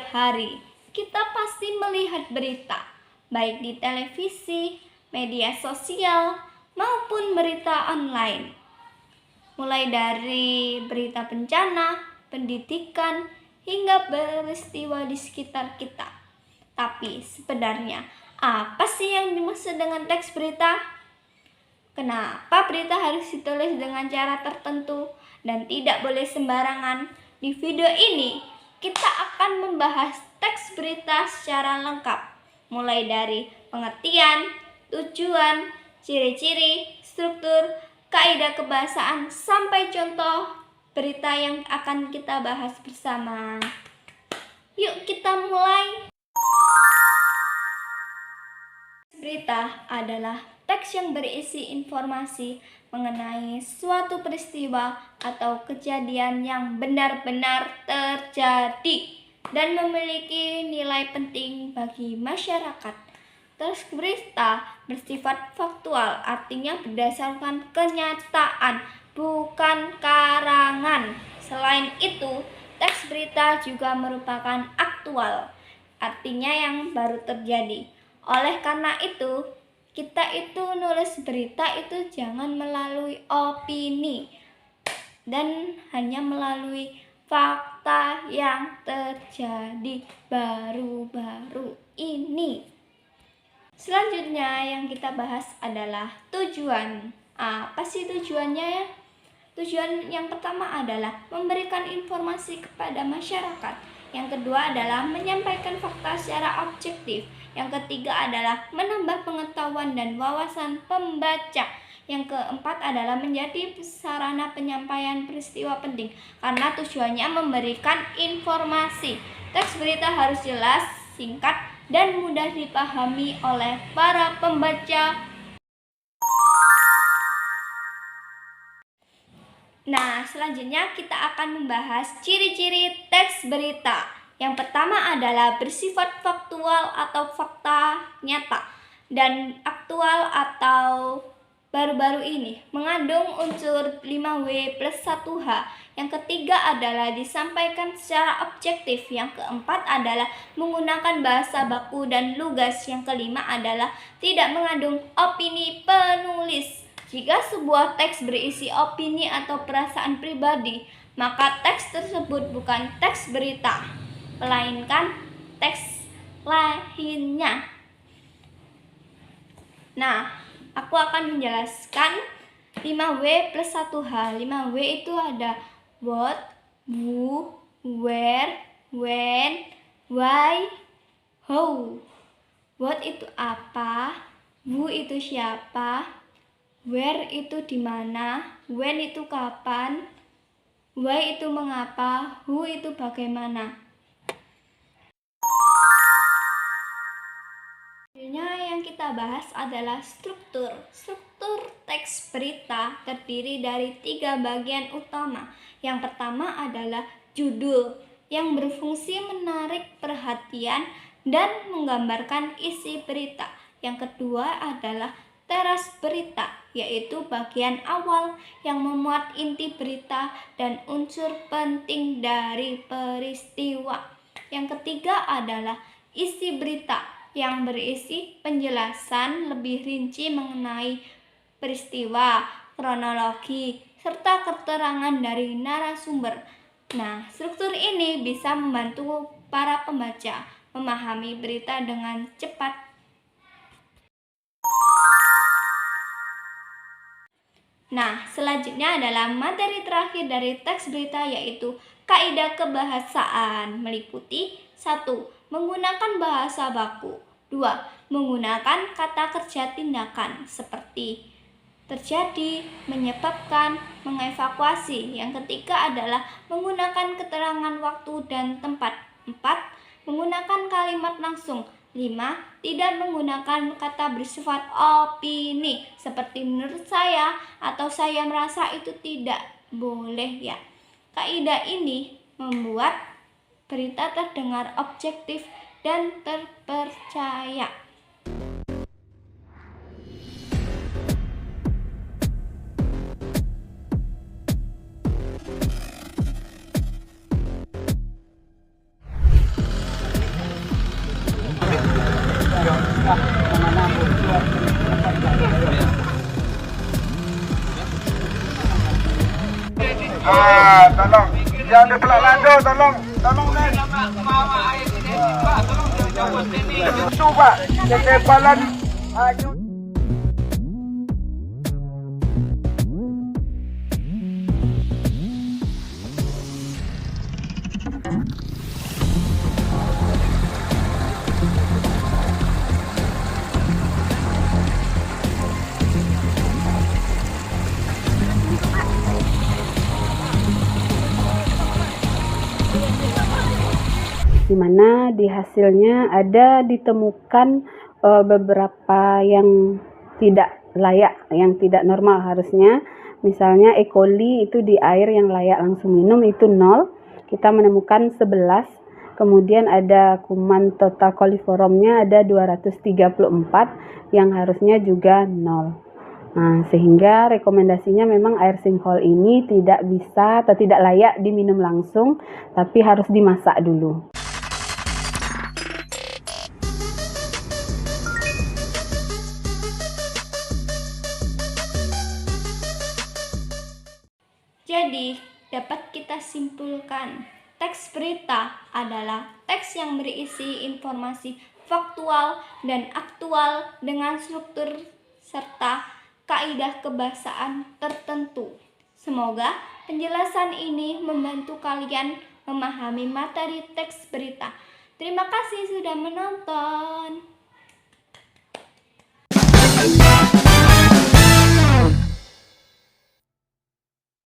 Setiap hari kita pasti melihat berita, baik di televisi, media sosial, maupun berita online. Mulai dari berita bencana, pendidikan, hingga peristiwa di sekitar kita. Tapi sebenarnya apa sih yang dimaksud dengan teks berita? Kenapa berita harus ditulis dengan cara tertentu dan tidak boleh sembarangan? Di video ini kita akan membahas teks berita secara lengkap, mulai dari pengertian, tujuan, ciri-ciri, struktur, kaidah kebahasaan, sampai contoh berita yang akan kita bahas bersama. Yuk kita mulai. Berita adalah teks yang berisi informasi mengenai suatu peristiwa atau kejadian yang benar-benar terjadi dan memiliki nilai penting bagi masyarakat. Teks berita bersifat faktual, artinya berdasarkan kenyataan, bukan karangan. Selain itu, teks berita juga merupakan aktual, artinya yang baru terjadi. Oleh karena itu, kita itu nulis berita itu jangan melalui opini dan hanya melalui fakta yang terjadi baru-baru ini. Selanjutnya yang kita bahas adalah tujuan. Apa sih tujuannya ya? Tujuan yang pertama adalah memberikan informasi kepada masyarakat. Yang kedua adalah menyampaikan fakta secara objektif. Yang ketiga adalah menambah pengetahuan dan wawasan pembaca. Yang keempat adalah menjadi sarana penyampaian peristiwa penting karena tujuannya memberikan informasi. Teks berita harus jelas, singkat, dan mudah dipahami oleh para pembaca. Nah, selanjutnya kita akan membahas ciri-ciri teks berita. Yang pertama adalah bersifat faktual atau fakta nyata dan aktual atau baru-baru ini, mengandung unsur 5W plus 1H. Yang ketiga adalah disampaikan secara objektif. Yang keempat adalah menggunakan bahasa baku dan lugas. Yang kelima adalah tidak mengandung opini penulis. Jika sebuah teks berisi opini atau perasaan pribadi, maka teks tersebut bukan teks berita, melainkan teks lainnya. Nah, aku akan menjelaskan 5W plus 1H. 5W itu ada what, who, where, when, why, how. What itu apa, who itu siapa, where itu di mana, when itu kapan, why itu mengapa, who itu bagaimana. Yang kita bahas adalah struktur. Struktur teks berita terdiri dari 3 bagian utama. Yang pertama adalah judul yang berfungsi menarik perhatian dan menggambarkan isi berita. Yang kedua adalah teras berita, yaitu bagian awal yang memuat inti berita dan unsur penting dari peristiwa. Yang ketiga adalah isi berita yang berisi penjelasan lebih rinci mengenai peristiwa, kronologi, serta keterangan dari narasumber. Nah, struktur ini bisa membantu para pembaca memahami berita dengan cepat. Nah, selanjutnya adalah materi terakhir dari teks berita, yaitu kaidah kebahasaan, meliputi 1. Menggunakan bahasa baku. 2. Menggunakan kata kerja tindakan seperti terjadi, menyebabkan, mengevakuasi. Yang ketiga adalah menggunakan keterangan waktu dan tempat. 4. Menggunakan kalimat langsung. 5. Tidak menggunakan kata bersifat opini seperti menurut saya atau saya merasa, itu tidak boleh ya. Kaidah ini membuat berita terdengar objektif dan terpercaya. Tolong. Yang di pelak lado, tolong naik. Itu Pak, ketebalan. Di mana di hasilnya ada ditemukan beberapa yang tidak layak, yang tidak normal harusnya. Misalnya E. coli itu di air yang layak langsung minum itu 0, kita menemukan 11. Kemudian ada kuman total coliformnya ada 234 yang harusnya juga 0. Nah, sehingga rekomendasinya memang air sinkhole ini tidak bisa atau tidak layak diminum langsung, tapi harus dimasak dulu. Jadi, dapat kita simpulkan, teks berita adalah teks yang berisi informasi faktual dan aktual dengan struktur serta kaidah kebahasaan tertentu. Semoga penjelasan ini membantu kalian memahami materi teks berita. Terima kasih sudah menonton.